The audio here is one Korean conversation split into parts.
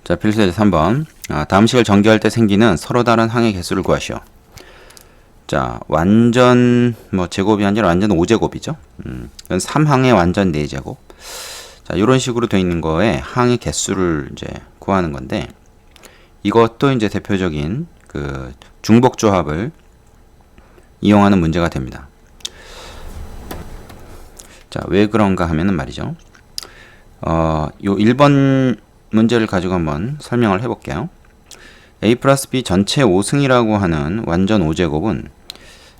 자, 필수 예제 3번. 다음 식을 전개할 때 생기는 서로 다른 항의 개수를 구하시오. 자, 완전 제곱이 아니라 완전 5제곱이죠. 이건 3항의 완전 4제곱. 자, 이런 식으로 되어 있는 거에 항의 개수를 이제 구하는 건데, 이것도 이제 대표적인 그 중복 조합을 이용하는 문제가 됩니다. 자, 왜 그런가 하면은 말이죠. 요 1번 문제를 가지고 한번 설명을 해볼게요. a 플러스 b 전체 5승이라고 하는 완전 5제곱은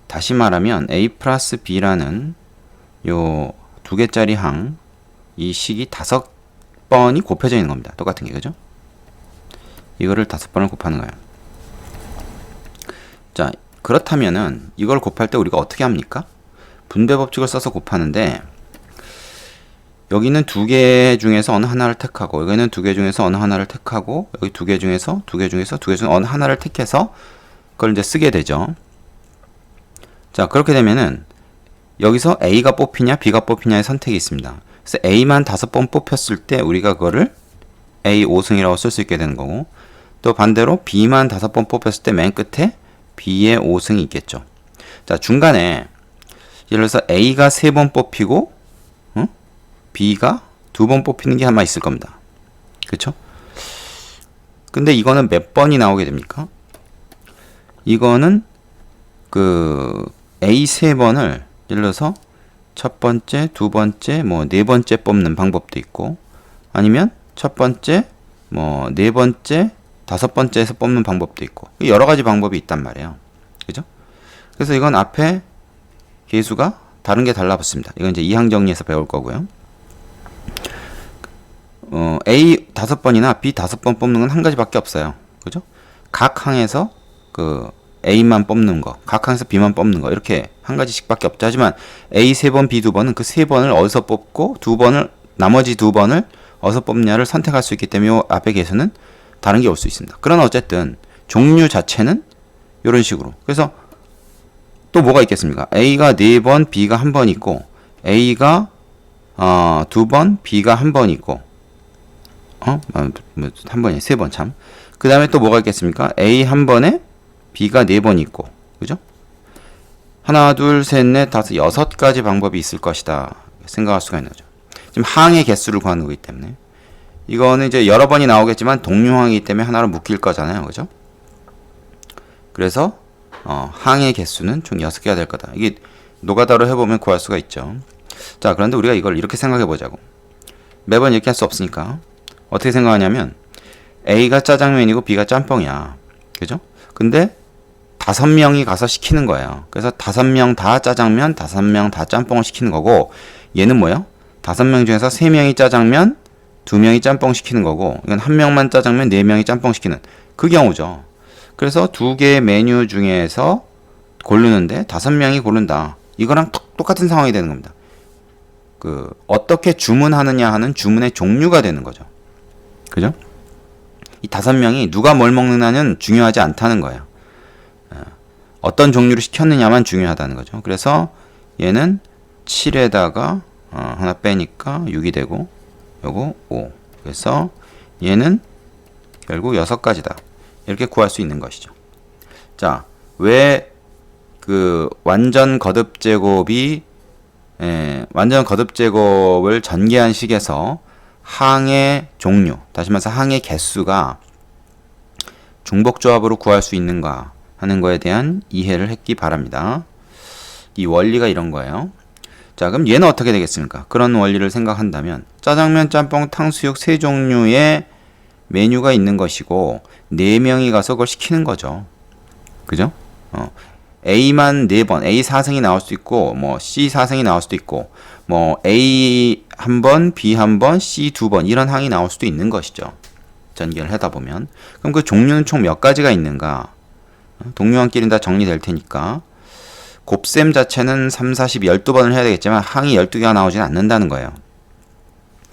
다시 말하면 a 플러스 b라는 요 두 개짜리 항, 이 식이 5번이 곱해져 있는 겁니다. 똑같은 게, 그죠? 이거를 5번을 곱하는 거예요. 자, 그렇다면은 이걸 곱할 때 우리가 어떻게 합니까? 분배 법칙을 써서 곱하는데, 여기는 두 개 중에서 어느 하나를 택하고, 여기는 두 개 중에서 어느 하나를 택하고, 여기 두 개 중에서 어느 하나를 택해서 그걸 이제 쓰게 되죠. 자, 그렇게 되면은 여기서 A가 뽑히냐 B가 뽑히냐의 선택이 있습니다. 그래서 A만 5번 뽑혔을 때 우리가 그거를 A 5승이라고 쓸 수 있게 되는 거고, 또 반대로 B만 5번 뽑혔을 때 맨 끝에 B의 5승이 있겠죠. 자, 중간에 예를 들어서 A가 3번 뽑히고 B가 2번 뽑히는 게 하나 있을 겁니다. 그쵸? 근데 이거는 몇 번이 나오게 됩니까? 이거는 그 A 3번을 예를 들어서 첫 번째, 두 번째, 네 번째 뽑는 방법도 있고, 아니면 첫 번째, 네 번째, 5번째에서 뽑는 방법도 있고, 여러 가지 방법이 있단 말이에요. 그죠? 그래서 이건 앞에 개수가 다른 게 달라붙습니다. 이건 이제 이항 정리에서 배울 거고요. A 5번이나 B 5번 뽑는 건 한 가지밖에 없어요. 그죠? 각 항에서 그 A만 뽑는 거, 각 항에서 B만 뽑는 거, 이렇게 한 가지씩밖에 없죠. 하지만 A 3번, B 2번은 그 3번을 어디서 뽑고 나머지 2번을 어디서 뽑냐를 선택할 수 있기 때문에 이 앞에 개수는 다른 게 올 수 있습니다. 그러나 어쨌든 종류 자체는 이런 식으로. 그래서 또 뭐가 있겠습니까? A가 4번, B가 1번 있고, A가 2번, B가 1번 있고, 한 번이 3번 참. 그 다음에 또 뭐가 있겠습니까? A 1번에 B가 4번 있고, 그죠? 하나, 둘, 셋, 넷, 다섯, 6가지 방법이 있을 것이다 생각할 수가 있는 거죠. 지금 항의 개수를 구하는 거기 때문에 이거는 이제 여러 번이 나오겠지만 동류항이기 때문에 하나로 묶일 거잖아요, 그죠? 그래서 항의 개수는 총 6개가 될 거다. 이게 노가다로 해보면 구할 수가 있죠. 자, 그런데 우리가 이걸 이렇게 생각해 보자고. 매번 이렇게 할 수 없으니까 어떻게 생각하냐면 A가 짜장면이고 B가 짬뽕이야, 그죠? 근데 5명이 가서 시키는 거예요. 그래서 5명 다 짜장면, 5명 다 짬뽕을 시키는 거고, 얘는 뭐예요? 5명 중에서 3명이 짜장면, 2명이 짬뽕 시키는 거고, 이건 1명만 짜장면, 4명이 짬뽕 시키는 그 경우죠. 그래서 2개의 메뉴 중에서 고르는데 5명이 고른다. 이거랑 똑같은 상황이 되는 겁니다. 어떻게 주문하느냐 하는 주문의 종류가 되는 거죠. 그죠? 이 5명이 누가 뭘 먹느냐는 중요하지 않다는 거예요. 어떤 종류를 시켰느냐만 중요하다는 거죠. 그래서 얘는 7에다가 하나 빼니까 6이 되고, 요거 5. 그래서 얘는 결국 6가지다. 이렇게 구할 수 있는 것이죠. 자, 왜 완전 거듭 제곱을 전개한 식에서 항의 종류, 다시 말해서 항의 개수가 중복 조합으로 구할 수 있는가 하는 거에 대한 이해를 했기 바랍니다. 이 원리가 이런 거예요. 자, 그럼 얘는 어떻게 되겠습니까? 그런 원리를 생각한다면 짜장면, 짬뽕, 탕수육 3종류의 메뉴가 있는 것이고 4명이 가서 그걸 시키는 거죠. 그죠? A만 4번, A 4승이 나올 수도 있고, C 4승이 나올 수도 있고, A 1번, B 1번, C 2번 이런 항이 나올 수도 있는 것이죠. 전개를 하다 보면. 그럼 그 종류는 총 몇 가지가 있는가? 동류항끼리는 다 정리될 테니까 곱셈 자체는 3, 40, 12번을 해야 되겠지만 항이 12개가 나오지는 않는다는 거예요.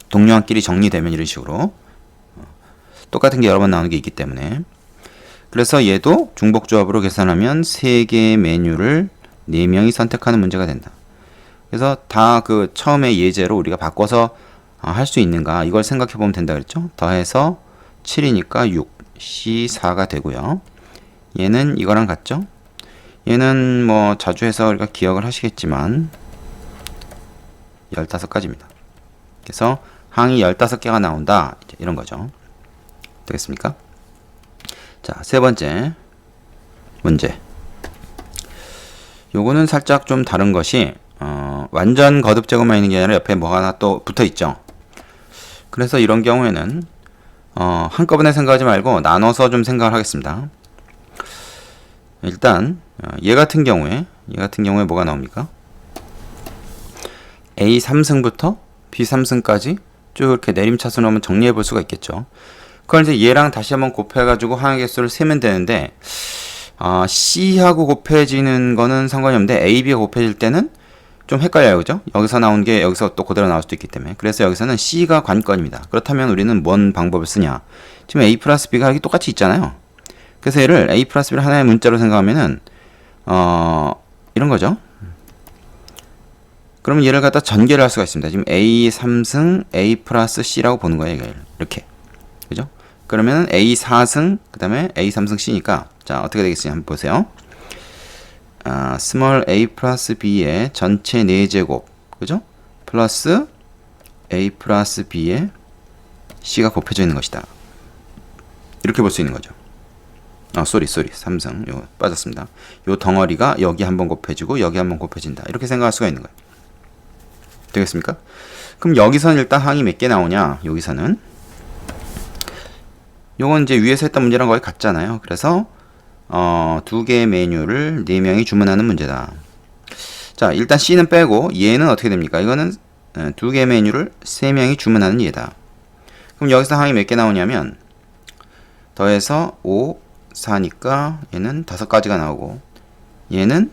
동류항끼리 정리되면 이런 식으로 똑같은 게 여러 번 나오는 게 있기 때문에. 그래서 얘도 중복조합으로 계산하면 3개의 메뉴를 4명이 선택하는 문제가 된다. 그래서 다 처음에 예제로 우리가 바꿔서 할 수 있는가 이걸 생각해 보면 된다 그랬죠. 더해서 7이니까 6, C 4가 되고요. 얘는 이거랑 같죠? 얘는 뭐 자주 해서 우리가 기억을 하시겠지만 15가지입니다. 그래서 항이 15개가 나온다. 이제 이런 거죠. 되겠습니까? 자, 세 번째 문제. 요거는 살짝 좀 다른 것이 완전 거듭 제곱만 있는 게 아니라 옆에 뭐가 하나 또 붙어 있죠. 그래서 이런 경우에는 한꺼번에 생각하지 말고 나눠서 좀 생각을 하겠습니다. 일단 얘 같은 경우에 뭐가 나옵니까? A 3승부터 B 3승까지 쭉 이렇게 내림차순 하면 정리해 볼 수가 있겠죠. 그걸 이제 얘랑 다시 한번 곱해가지고 항의 개수를 세면 되는데 C하고 곱해지는 거는 상관이 없는데 A, B가 곱해질 때는 좀 헷갈려요. 그죠? 여기서 나온 게 여기서 또 그대로 나올 수도 있기 때문에. 그래서 여기서는 C가 관건입니다. 그렇다면 우리는 뭔 방법을 쓰냐? 지금 A 플러스 B가 여기 똑같이 있잖아요. 그래서 얘를 A 플러스 B를 하나의 문자로 생각하면은 이런 거죠. 그러면 얘를 갖다 전개를 할 수가 있습니다. 지금 A 3승 A 플러스 C라고 보는 거예요. 이렇게. 그죠? 그러면 A 4승 그 다음에 A 3승 C니까 자 어떻게 되겠어요? 한번 보세요. 스몰 a 플러스 b의 전체 4제곱 그죠? 플러스 a 플러스 b의 c가 곱해져 있는 것이다. 이렇게 볼 수 있는 거죠. 쏘리 3승 요 빠졌습니다. 요 덩어리가 여기 한번 곱해지고 여기 한번 곱해진다. 이렇게 생각할 수가 있는 거예요. 되겠습니까? 그럼 여기서는 일단 항이 몇 개 나오냐? 여기서는 요건 이제 위에서 했던 문제랑 거의 같잖아요. 그래서 2개의 메뉴를 4명이 주문하는 문제다. 자, 일단 C는 빼고 얘는 어떻게 됩니까? 이거는 2개의 메뉴를 3명이 주문하는 예다. 그럼 여기서 항이 몇 개 나오냐면 더해서 5, 4니까 얘는 5가지가 나오고 얘는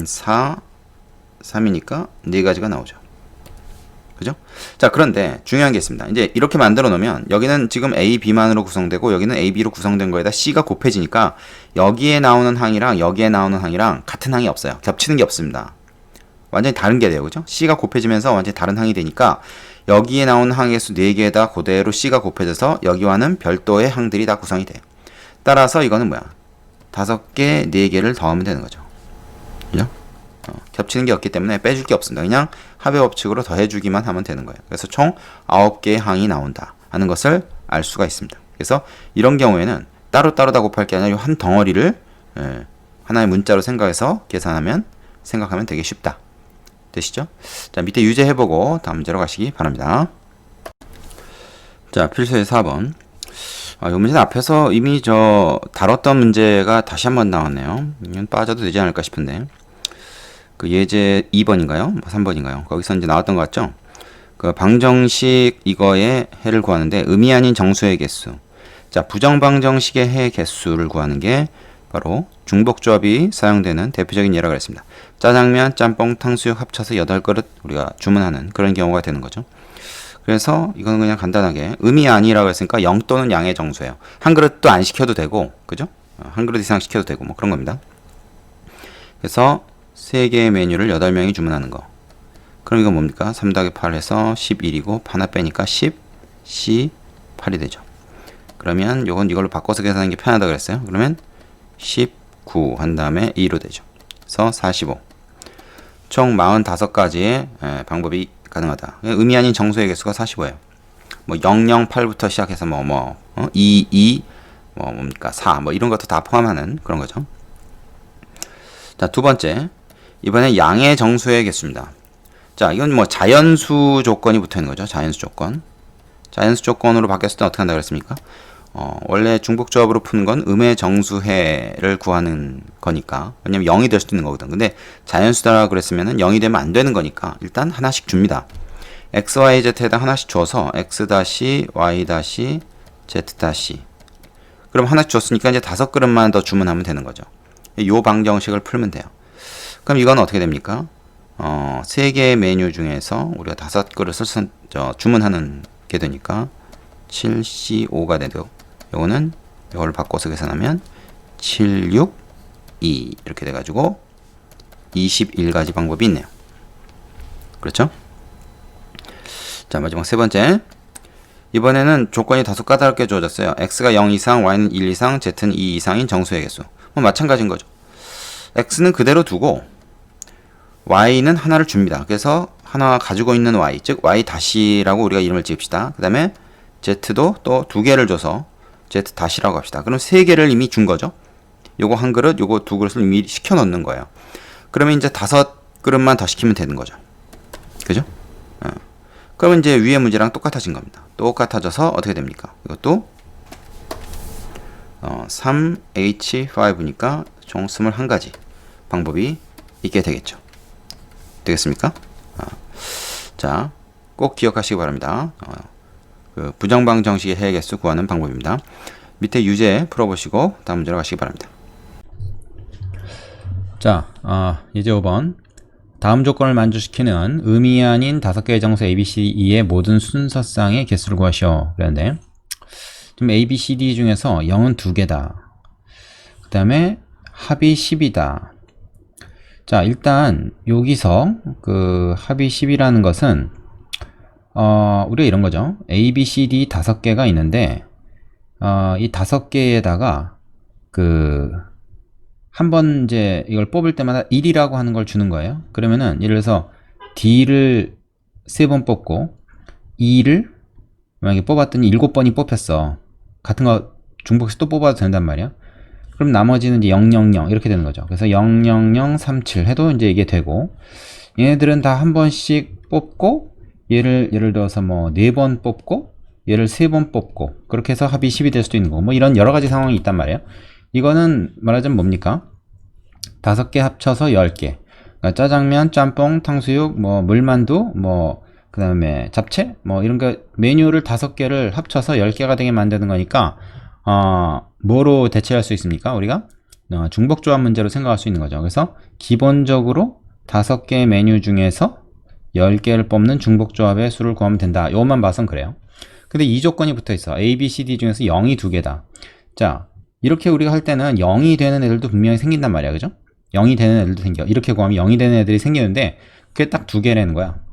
4, 3이니까 4가지가 나오죠. 그죠? 자, 그런데 중요한 게 있습니다. 이제 이렇게 만들어 놓으면 여기는 지금 A, B만으로 구성되고 여기는 A, B로 구성된 거에다 C가 곱해지니까 여기에 나오는 항이랑 여기에 나오는 항이랑 같은 항이 없어요. 겹치는 게 없습니다. 완전히 다른 게 돼요. 그죠? C가 곱해지면서 완전히 다른 항이 되니까 여기에 나오는 항의 수 4개에다 그대로 C가 곱해져서 여기와는 별도의 항들이 다 구성이 돼요. 따라서 이거는 뭐야? 5개, 4개를 더하면 되는 거죠. 그죠? 겹치는 게 없기 때문에 빼줄 게 없습니다. 그냥 합의 법칙으로 더해주기만 하면 되는 거예요. 그래서 총 9개의 항이 나온다 하는 것을 알 수가 있습니다. 그래서 이런 경우에는 따로따로 다 곱할 게 아니라 한 덩어리를 하나의 문자로 생각하면 되게 쉽다. 되시죠? 자, 밑에 유제 해보고 다음 문제로 가시기 바랍니다. 자, 필수의 4번. 이 문제는 앞에서 이미 다뤘던 문제가 다시 한번 나왔네요. 이건 빠져도 되지 않을까 싶은데. 그 예제 2번인가요? 3번인가요? 거기서 이제 나왔던 것 같죠? 그 방정식 이거의 해를 구하는데 의미 아닌 정수의 개수. 자, 부정방정식의 해 개수를 구하는 게 바로 중복조합이 사용되는 대표적인 예라고 했습니다. 짜장면, 짬뽕, 탕수육 합쳐서 8그릇 우리가 주문하는 그런 경우가 되는 거죠. 그래서 이건 그냥 간단하게 의미 아니라고 했으니까 0 또는 양의 정수예요. 한 그릇도 안 시켜도 되고, 그죠? 한 그릇 이상 시켜도 되고 뭐 그런 겁니다. 그래서 3개의 메뉴를 8명이 주문하는 거. 그럼 이건 뭡니까? 3 더하기 8 해서 11이고 하나 빼니까 10, C, 8이 되죠. 그러면 요건 이걸로 바꿔서 계산하는 게 편하다 그랬어요. 그러면 19 한 다음에 2로 되죠. 그래서 45. 총 45가지의 방법이 가능하다. 의미 아닌 정수의 개수가 45예요. 뭐 008부터 시작해서 2, 2, 뭡니까? 4, 이런 것도 다 포함하는 그런 거죠. 자, 두 번째. 이번에 양의 정수의 개수입니다. 자, 이건 뭐 자연수 조건이 붙어 있는 거죠. 자연수 조건. 자연수 조건으로 바뀌었을 때 어떻게 한다 그랬습니까? 원래 중복조합으로 푸는 건 음의 정수해를 구하는 거니까. 왜냐면 0이 될 수도 있는 거거든. 근데 자연수다라고 그랬으면은 0이 되면 안 되는 거니까 일단 하나씩 줍니다. x, y, z에다 하나씩 줘서 x 다시 y 다시 z 다시. 그럼 하나씩 줬으니까 이제 5그릇만 더 주문하면 되는 거죠. 요 방정식을 풀면 돼요. 그럼 이건 어떻게 됩니까? 3개의 메뉴 중에서 우리가 5그릇을 주문하는 게 되니까 7C5가 되고 요거는 이걸 바꿔서 계산하면 7, 6, 2 이렇게 돼가지고 21가지 방법이 있네요. 그렇죠? 자, 마지막 세 번째. 이번에는 조건이 다소 까다롭게 주어졌어요. x가 0 이상, y는 1 이상, z는 2 이상인 정수의 개수. 뭐 마찬가지인 거죠. x는 그대로 두고 y는 하나를 줍니다. 그래서 하나 가지고 있는 y, 즉 y 다시라고 우리가 이름을 지읍시다. 그 다음에 z도 또 두 개를 줘서 z 다시라고 합시다. 그럼 세 개를 이미 준 거죠. 요거 한 그릇, 요거 두 그릇을 이미 시켜 놓는 거예요. 그러면 이제 5그릇만 더 시키면 되는 거죠. 그죠? 그러면 이제 위의 문제랑 똑같아진 겁니다. 똑같아져서 어떻게 됩니까? 이것도 3H5니까 총 21가지 방법이 있게 되겠죠. 되겠습니까? 자, 꼭 기억하시기 바랍니다. 그 부정방 정식의 해의 개수 구하는 방법입니다. 밑에 유제 풀어보시고 다음 문제로 가시기 바랍니다. 자, 이제 5번. 다음 조건을 만족시키는 의미 아닌 5개의 정수 A, B, C, E의 모든 순서쌍의 개수를 구하시오. 그랬는데 지금 A, B, C, D 중에서 0은 2개다. 그 다음에 합이 10이다. 자, 일단 여기서 그 합이 10이라는 것은 우리가 이런 거죠. A, B, C, D 5개가 있는데 이 5개에다가 한번 이제 이걸 뽑을 때마다 1이라고 하는 걸 주는 거예요. 그러면은 예를 들어서 D를 3번 뽑고 E를 만약에 뽑았더니 7번이 뽑혔어. 같은 거 중복해서 또 뽑아도 된단 말이야. 그럼 나머지는 이제 000 이렇게 되는 거죠. 그래서 00037 해도 이제 이게 되고, 얘네들은 다 한 번씩 뽑고 예를 들어서 뭐 4번 뽑고 얘를 3번 뽑고 그렇게 해서 합이 10이 될 수도 있는 거고, 뭐 이런 여러 가지 상황이 있단 말이에요. 이거는 말하자면 뭡니까? 5개 합쳐서 10개. 그러니까 짜장면, 짬뽕, 탕수육, 뭐 물만두, 뭐 그 다음에 잡채, 뭐 이런 거 메뉴를 5개를 합쳐서 10개가 되게 만드는 거니까 뭐로 대체할 수 있습니까? 우리가 중복조합 문제로 생각할 수 있는 거죠. 그래서 기본적으로 5개의 메뉴 중에서 10개를 뽑는 중복조합의 수를 구하면 된다. 요것만 봐선 그래요. 근데 이 조건이 붙어 있어. A, B, C, D 중에서 0이 2개다. 자, 이렇게 우리가 할 때는 0이 되는 애들도 분명히 생긴단 말이야. 그죠? 0이 되는 애들도 생겨. 이렇게 구하면 0이 되는 애들이 생기는데 그게 딱 2개라는 거야.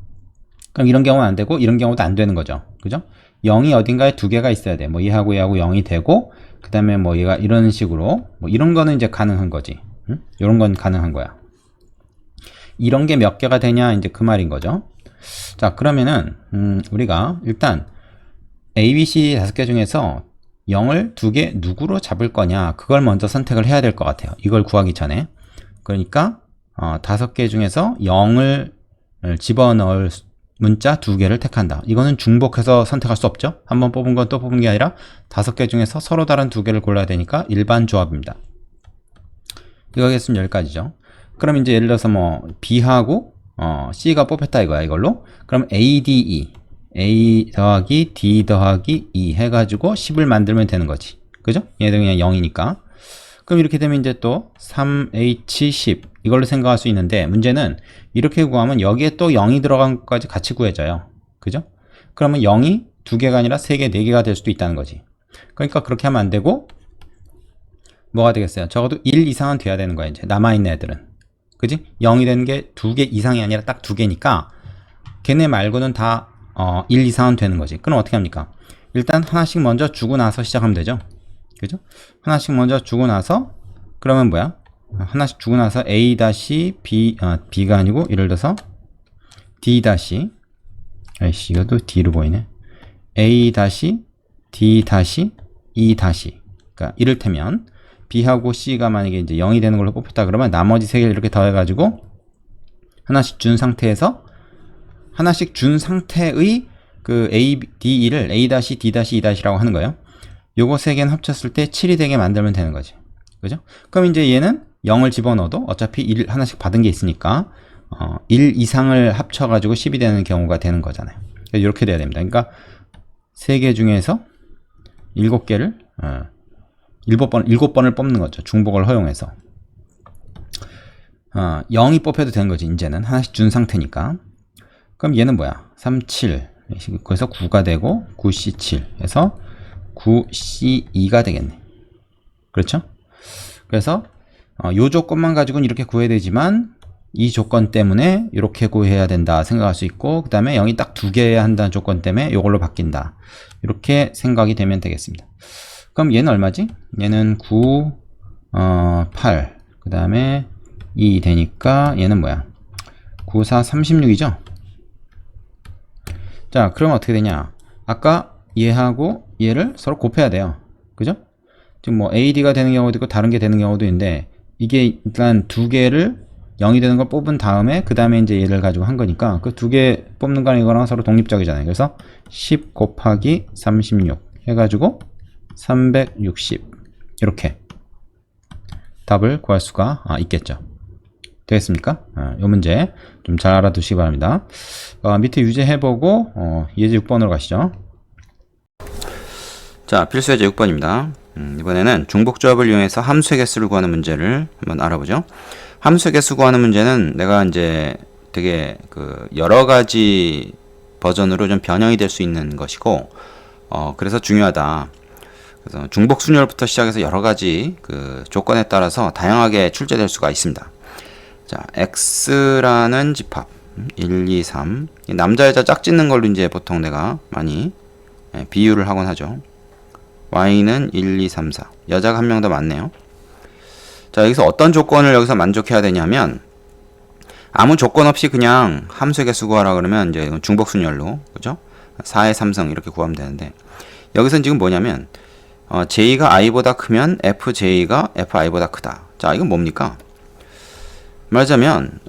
그럼 이런 경우는 안 되고 이런 경우도 안 되는 거죠. 그죠? 0이 어딘가에 2개가 있어야 돼. 뭐 얘하고 얘하고 0이 되고, 그 다음에 뭐 얘가 이런 식으로, 뭐 이런 거는 이제 가능한 거지. 응? 이런 건 가능한 거야. 이런 게 몇 개가 되냐, 이제 그 말인 거죠. 자, 그러면은 우리가 일단 A, B, C 5개 중에서 0을 2개 누구로 잡을 거냐, 그걸 먼저 선택을 해야 될 것 같아요. 이걸 구하기 전에. 그러니까 5개 중에서 0을 집어넣을 문자 2개를 택한다. 이거는 중복해서 선택할 수 없죠. 한번 뽑은 건 또 뽑은 게 아니라 5개 중에서 서로 다른 2개를 골라야 되니까 일반 조합입니다. 이거 하겠으면 여기까지죠. 그럼 이제 예를 들어서 뭐 B하고 C가 뽑혔다 이거야. 이걸로. 그럼 A, D, E, A 더하기 D 더하기 E 해가지고 10을 만들면 되는 거지. 그죠? 얘들 그냥 0이니까. 그럼 이렇게 되면 이제 또 3H10 이걸로 생각할 수 있는데, 문제는 이렇게 구하면 여기에 또 0이 들어간 것까지 같이 구해져요. 그죠? 그러면 0이 2개가 아니라 3개, 4개가 될 수도 있다는 거지. 그러니까 그렇게 하면 안 되고 뭐가 되겠어요? 적어도 1 이상은 돼야 되는 거야. 이제 남아있는 애들은. 그지? 0이 되는 게 2개 이상이 아니라 딱 2개니까 걔네 말고는 다 1 이상은 되는 거지. 그럼 어떻게 합니까? 일단 하나씩 먼저 주고 나서 시작하면 되죠. 그죠? 하나씩 먼저 주고 나서, 그러면 뭐야? 하나씩 주고 나서 A 다시 B, B가 아니고 예를 들어서 D 다시, 아이씨 이것도 D로 보이네. A 다시 D 다시 E 다시. 그러니까 이를테면 B하고 C가 만약에 이제 0이 되는 걸로 뽑혔다 그러면 나머지 3개를 이렇게 더해가지고 하나씩 준 상태에서, 하나씩 준 상태의 그 A, D, E를 A 다시 D 다시 E 다시라고 하는 거예요. 요거 3개는 합쳤을 때 7이 되게 만들면 되는 거지. 그죠? 그럼 이제 얘는 0을 집어넣어도 어차피 1 하나씩 받은 게 있으니까 1 이상을 합쳐가지고 10이 되는 경우가 되는 거잖아요. 이렇게 돼야 됩니다. 그러니까 3개 중에서 7개를 7번을 뽑는 거죠. 중복을 허용해서 0이 뽑혀도 되는 거지. 이제는 하나씩 준 상태니까. 그럼 얘는 뭐야? 3, 7 그래서 9가 되고 9C7 해서 9C2가 되겠네. 그렇죠? 그래서 요 조건만 가지고는 이렇게 구해야 되지만 이 조건 때문에 이렇게 구해야 된다 생각할 수 있고, 그 다음에 0이 딱 2개여야 한다는 조건 때문에 이걸로 바뀐다. 이렇게 생각이 되면 되겠습니다. 그럼 얘는 얼마지? 얘는 9, 8, 그 다음에 2 되니까 얘는 뭐야? 9, 4, 36이죠? 자, 그러면 어떻게 되냐? 아까 얘하고 얘를 서로 곱해야 돼요. 그죠? 지금 뭐 AD가 되는 경우도 있고 다른 게 되는 경우도 있는데, 이게 일단 두 개를 0이 되는 걸 뽑은 다음에 그 다음에 이제 얘를 가지고 한 거니까 그 두 개 뽑는 거랑 이거랑 서로 독립적이잖아요. 그래서 10 곱하기 36 해가지고 360 이렇게 답을 구할 수가 있겠죠. 되겠습니까? 이 문제 좀 잘 알아두시기 바랍니다. 밑에 유제 해보고 예제 6번으로 가시죠. 자, 필수 예제 6번입니다. 이번에는 중복조합을 이용해서 함수의 개수를 구하는 문제를 한번 알아보죠. 함수의 개수 구하는 문제는 내가 이제 되게 여러 가지 버전으로 좀 변형이 될 수 있는 것이고, 그래서 중요하다. 그래서 중복 순열부터 시작해서 여러 가지 조건에 따라서 다양하게 출제될 수가 있습니다. 자, x라는 집합 1, 2, 3 남자 여자 짝짓는 걸로 이제 보통 내가 많이 비유를 하곤 하죠. y는 1, 2, 3, 4 여자가 한 명 더 많네요. 자, 여기서 어떤 조건을 여기서 만족해야 되냐면, 아무 조건 없이 그냥 함수의 개수 구하라 그러면 이제 중복순열로, 그죠? 4의 3성 이렇게 구하면 되는데, 여기서는 지금 뭐냐면 j가 i보다 크면 fj가 fi보다 크다. 자, 이건 뭡니까? 말하자면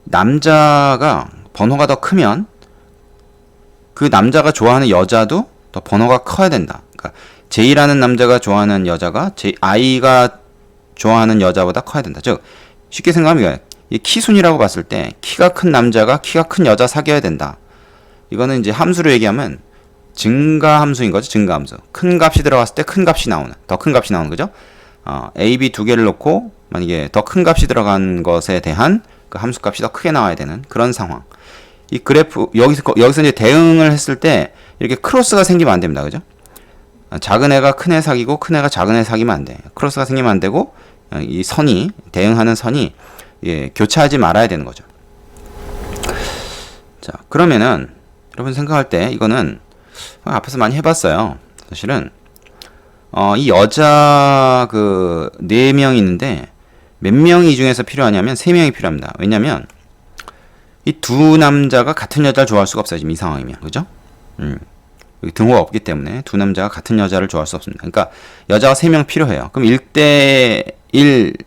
남자가 번호가 더 크면 그 남자가 좋아하는 여자도 더 번호가 커야 된다. 그러니까 j라는 남자가 좋아하는 여자가 i가 좋아하는 여자보다 커야 된다. 즉 쉽게 생각하면 이 키순이라고 봤을 때 키가 큰 남자가 키가 큰 여자 사귀어야 된다. 이거는 이제 함수로 얘기하면 증가함수인 거죠. 증가함수. 큰 값이 들어갔을 때 큰 값이 나오는, 더 큰 값이 나오는 거죠. A, B 두 개를 놓고 만약에 더 큰 값이 들어간 것에 대한 그 함수 값이 더 크게 나와야 되는 그런 상황. 이 그래프 여기서 이제 대응을 했을 때 이렇게 크로스가 생기면 안 됩니다. 그죠? 작은 애가 큰 애 사귀고 큰 애가 작은 애 사귀면 안 돼. 크로스가 생기면 안 되고 이 선이 대응하는 선이 교차하지 말아야 되는 거죠. 자, 그러면은 여러분 생각할 때 이거는 앞에서 많이 해봤어요. 사실은 이 여자 4명이 있는데 몇 명이 이 중에서 필요하냐면 3명이 필요합니다. 왜냐면 이 두 남자가 같은 여자를 좋아할 수가 없어요. 지금 이 상황이면. 그죠? 여기 등호가 없기 때문에 두 남자가 같은 여자를 좋아할 수 없습니다. 그러니까 여자가 3명 필요해요. 그럼 1대1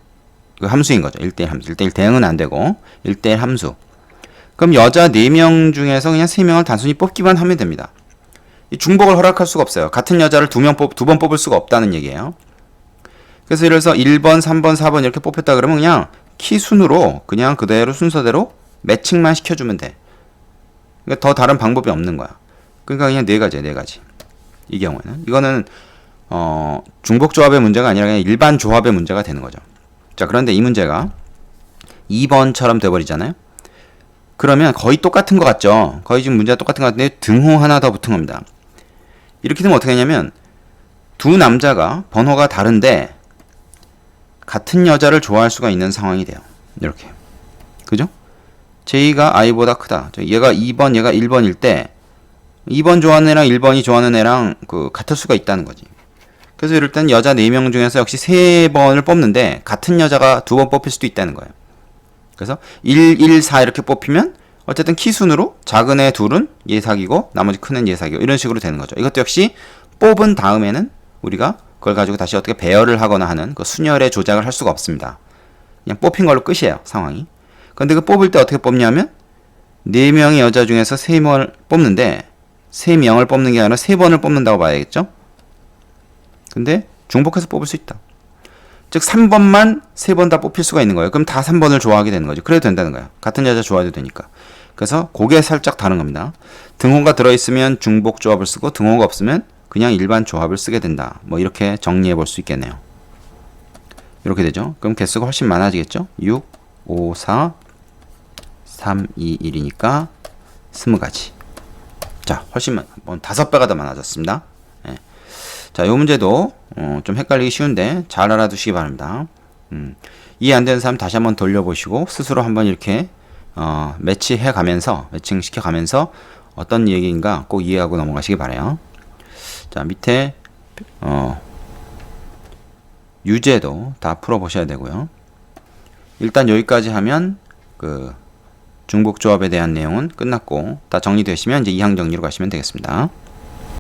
함수인 거죠. 1대1 함수. 1대1 대응은 안 되고 1대1 함수. 그럼 여자 4명 중에서 그냥 3명을 단순히 뽑기만 하면 됩니다. 이 중복을 허락할 수가 없어요. 같은 여자를 두 번 뽑을 수가 없다는 얘기예요. 그래서 예를 들어서 1번, 3번, 4번 이렇게 뽑혔다 그러면 그냥 키 순으로 그냥 그대로 순서대로 매칭만 시켜주면 돼. 그러니까 더 다른 방법이 없는 거야. 그러니까 그냥 4가지야, 4가지. 이 경우에는. 이거는 중복 조합의 문제가 아니라 그냥 일반 조합의 문제가 되는 거죠. 자, 그런데 이 문제가 2번처럼 돼버리잖아요. 그러면 거의 똑같은 것 같죠? 거의 지금 문제가 똑같은 것 같은데 등호 하나 더 붙은 겁니다. 이렇게 되면 어떻게 하냐면 두 남자가 번호가 다른데 같은 여자를 좋아할 수가 있는 상황이 돼요. 이렇게. 그죠? j가 i보다 크다. 얘가 2번, 얘가 1번일 때 2번 좋아하는 애랑 1번이 좋아하는 애랑 같을 수가 있다는 거지. 그래서 이럴 땐 여자 4명 중에서 역시 3번을 뽑는데 같은 여자가 2번 뽑힐 수도 있다는 거예요. 그래서 1, 1, 4 이렇게 뽑히면 어쨌든 키순으로 작은 애 둘은 얘 사귀고 나머지 큰 애는 얘 사귀고 이런 식으로 되는 거죠. 이것도 역시 뽑은 다음에는 우리가 그걸 가지고 다시 어떻게 배열을 하거나 하는 그 순열의 조작을 할 수가 없습니다. 그냥 뽑힌 걸로 끝이에요, 상황이. 근데 그 뽑을 때 어떻게 뽑냐면 4명의 여자 중에서 3명을 뽑는데 3명을 뽑는 게 아니라 3번을 뽑는다고 봐야겠죠? 근데 중복해서 뽑을 수 있다. 즉 3번만 3번 다 뽑힐 수가 있는 거예요. 그럼 다 3번을 좋아하게 되는 거죠. 그래도 된다는 거예요. 같은 여자 좋아해도 되니까. 그래서 그게 살짝 다른 겁니다. 등호가 들어있으면 중복 조합을 쓰고 등호가 없으면 그냥 일반 조합을 쓰게 된다. 뭐 이렇게 정리해 볼 수 있겠네요. 이렇게 되죠. 그럼 개수가 훨씬 많아지겠죠? 6, 5, 4, 3, 2, 1이니까 20가지. 자, 훨씬 5배가 더 많아졌습니다. 자, 이 문제도 좀 헷갈리기 쉬운데 잘 알아두시기 바랍니다. 이해 안 되는 사람 다시 한번 돌려보시고 스스로 한번 이렇게 매치해 가면서 매칭시켜 가면서 어떤 얘기인가 꼭 이해하고 넘어가시기 바라요. 자, 밑에 유제도 다 풀어보셔야 되고요. 일단 여기까지 하면 그 중복조합에 대한 내용은 끝났고 다 정리되시면 이제 이항 정리로 가시면 되겠습니다.